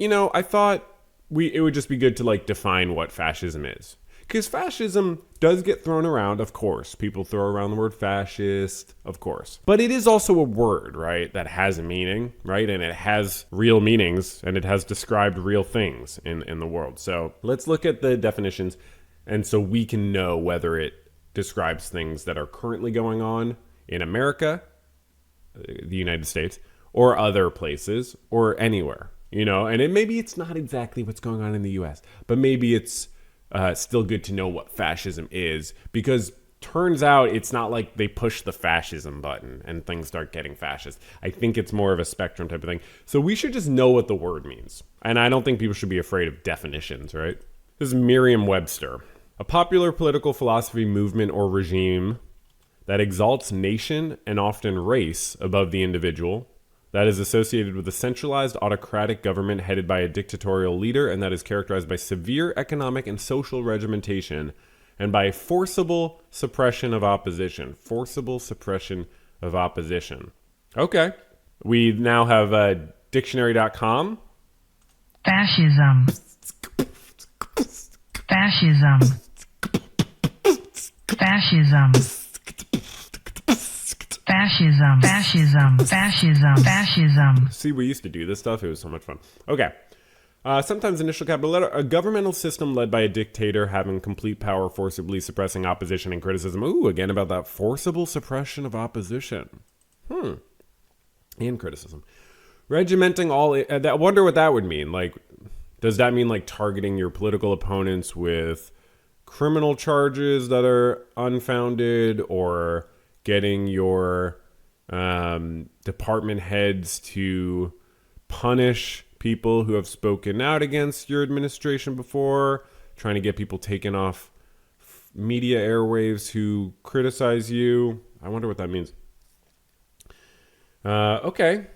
I thought it would just be good to like define what fascism is. Because fascism does get thrown around, of course. People throw around the word fascist, of course. But it is also a word, right, that has a meaning, right? And it has real meanings, and it has described real things in the world. So let's look at the definitions, and so we can know whether it describes things that are currently going on in America, the United States, or other places, or anywhere. And maybe it's not exactly what's going on in the U.S., but maybe it's still good to know what fascism is, because turns out it's not like they push the fascism button and things start getting fascist. I think it's more of a spectrum type of thing. So we should just know what the word means. And I don't think people should be afraid of definitions, right? This is Merriam-Webster. A popular political philosophy, movement, or regime that exalts nation and often race above the individual, that is associated with a centralized autocratic government headed by a dictatorial leader, and that is characterized by severe economic and social regimentation and by forcible suppression of opposition. Forcible suppression of opposition. Okay. We now have dictionary.com. Fascism. Fascism. Fascism. Fascism, fascism, fascism, fascism. See, we used to do this stuff. It was so much fun. Okay. Sometimes initial capital letter. A governmental system led by a dictator having complete power, forcibly suppressing opposition and criticism. Ooh, again about that forcible suppression of opposition. And criticism. Regimenting all... I wonder what that would mean. Like, does that mean like targeting your political opponents with criminal charges that are unfounded, or getting your department heads to punish people who have spoken out against your administration before, trying to get people taken off media airwaves who criticize you? I wonder what that means. Okay.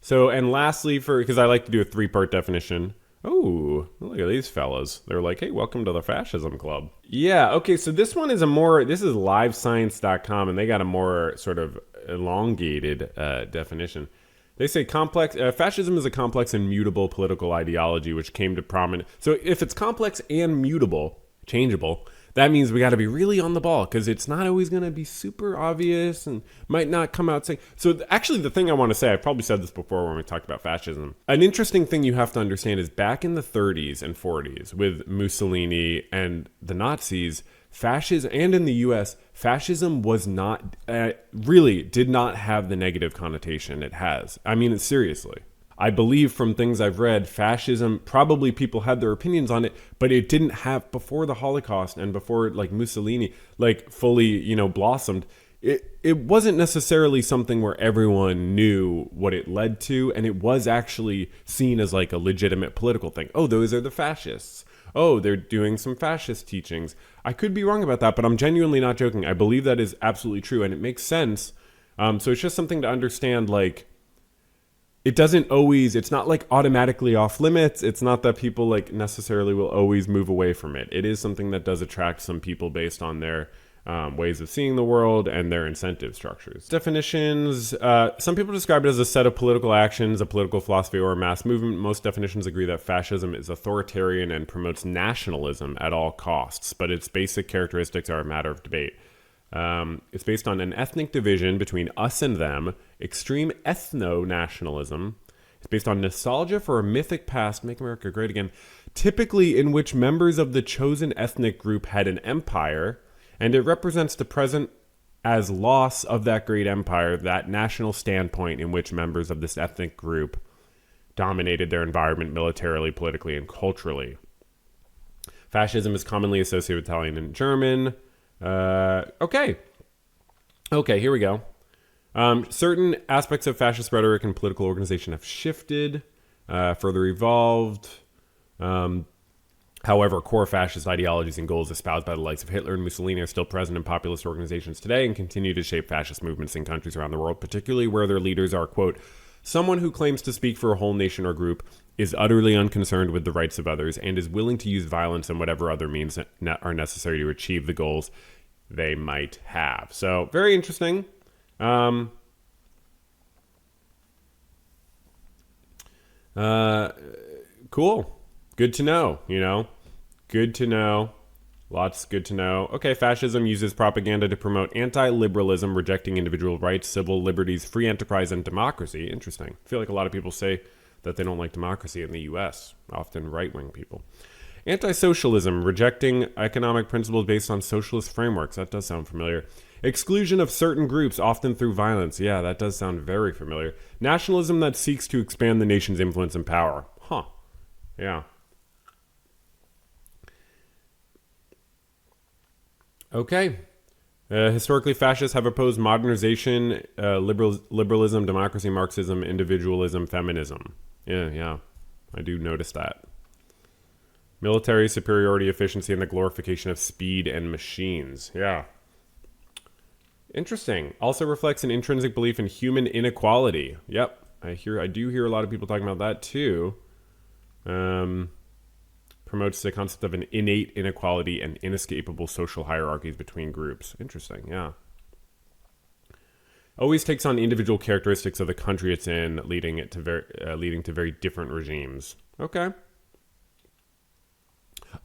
So, and lastly, because I like to do a 3-part definition. Oh, look at these fellas. They're like, hey, welcome to the Fascism Club. Yeah, okay, so this one is this is livescience.com, and they got a more sort of elongated definition. They say fascism is a complex and mutable political ideology which came to prominence. So if it's complex and mutable, changeable, that means we got to be really on the ball, because it's not always going to be super obvious and might not come out saying. So actually, the thing I want to say, I've probably said this before when we talked about fascism. An interesting thing you have to understand is back in the 30s and 40s with Mussolini and the Nazis, fascism, and in the US, fascism was not, really did not have the negative connotation it has. I mean, seriously. I believe from things I've read, fascism, probably people had their opinions on it, but it didn't have, before the Holocaust and before like Mussolini, like fully, blossomed, it wasn't necessarily something where everyone knew what it led to. And it was actually seen as like a legitimate political thing. Oh, those are the fascists. Oh, they're doing some fascist teachings. I could be wrong about that, but I'm genuinely not joking. I believe that is absolutely true, and it makes sense. So it's just something to understand, like, it's not like automatically off limits. It's not that people like necessarily will always move away from it. It is something that does attract some people based on their ways of seeing the world and their incentive structures. Definitions. Some people describe it as a set of political actions, a political philosophy, or a mass movement. Most definitions agree that fascism is authoritarian and promotes nationalism at all costs, but its basic characteristics are a matter of debate. It's based on an ethnic division between us and them, extreme ethno-nationalism. It's based on nostalgia for a mythic past, make America great again, typically in which members of the chosen ethnic group had an empire, and it represents the present as loss of that great empire, that national standpoint in which members of this ethnic group dominated their environment militarily, politically, and culturally. Fascism is commonly associated with Italian and German. Okay, here we go. Certain aspects of fascist rhetoric and political organization have shifted, further evolved. However, core fascist ideologies and goals espoused by the likes of Hitler and Mussolini are still present in populist organizations today and continue to shape fascist movements in countries around the world, particularly where their leaders are, quote, someone who claims to speak for a whole nation or group, is utterly unconcerned with the rights of others, and is willing to use violence and whatever other means are necessary to achieve the goals they might have. So, very interesting. Cool. Good to know, Good to know. Lots good to know. Okay, fascism uses propaganda to promote anti-liberalism, rejecting individual rights, civil liberties, free enterprise, and democracy. Interesting. I feel like a lot of people say that they don't like democracy in the U.S., often right-wing people. Anti-socialism, rejecting economic principles based on socialist frameworks. That does sound familiar. Exclusion of certain groups, often through violence. Yeah, that does sound very familiar. Nationalism that seeks to expand the nation's influence and power. Huh. Yeah. Okay. Historically, fascists have opposed modernization, liberalism, democracy, Marxism, individualism, feminism. Yeah. I do notice that. Military superiority, efficiency, and the glorification of speed and machines. Yeah. Interesting. Also reflects an intrinsic belief in human inequality. Yep. I do hear a lot of people talking about that too. Promotes the concept of an innate inequality and inescapable social hierarchies between groups. Interesting, yeah. Always takes on individual characteristics of the country it's in, leading to very different regimes. Okay.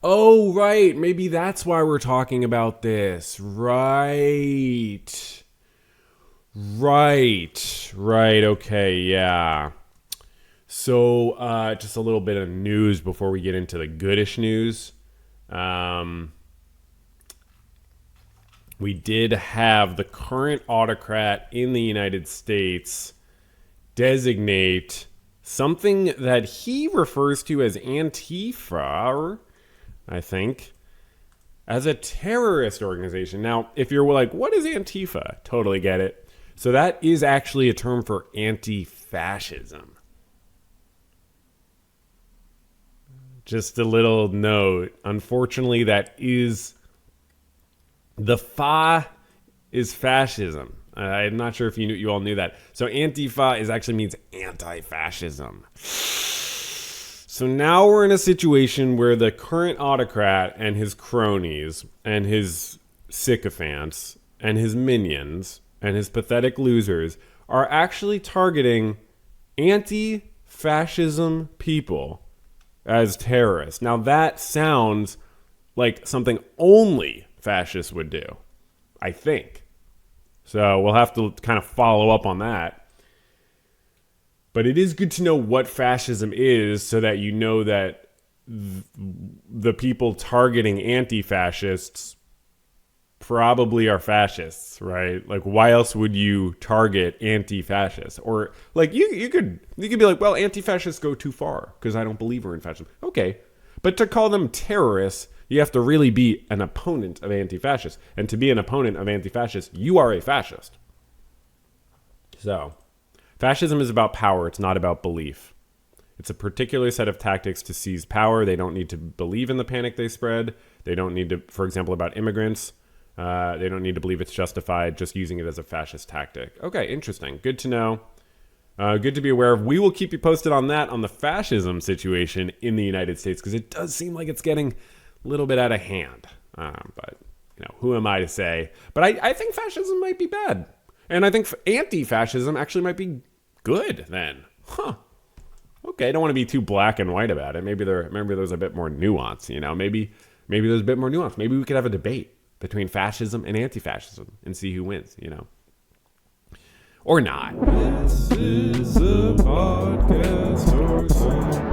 Oh, right. Maybe that's why we're talking about this. Right. Okay, yeah. So, just a little bit of news before we get into the goodish news. We did have the current autocrat in the United States designate something that he refers to as Antifa, I think, as a terrorist organization. Now, if you're like, what is Antifa? Totally get it. So that is actually a term for anti-fascism. Just a little note. Unfortunately, that is the fa is fascism. I'm not sure if you all knew that. So Antifa actually means anti-fascism. So now we're in a situation where the current autocrat and his cronies and his sycophants and his minions and his pathetic losers are actually targeting anti-fascism people as terrorists. Now that sounds like something only fascists would do, I think. So we'll have to kind of follow up on that. But it is good to know what fascism is so that you know that the people targeting anti-fascists probably are fascists, right? Like, why else would you target anti-fascists? Or like you could be like, well, anti-fascists go too far because I don't believe we're in fascism. Okay, but to call them terrorists, you have to really be an opponent of anti-fascists, and to be an opponent of anti-fascists, you are a fascist. So, fascism is about power. It's not about belief. It's a particular set of tactics to seize power. They don't need to believe in the panic they spread. They don't need to, for example, about immigrants. They don't need to believe it's justified, just using it as a fascist tactic. Okay, interesting. Good to know. Good to be aware of. We will keep you posted on that, on the fascism situation in the United States, because it does seem like it's getting a little bit out of hand. But, who am I to say? But I think fascism might be bad. And I think anti-fascism actually might be good then. Huh. Okay, I don't want to be too black and white about it. Maybe there's a bit more nuance, Maybe there's a bit more nuance. Maybe we could have a debate between fascism and anti-fascism and see who wins, or not. This is a podcast or something.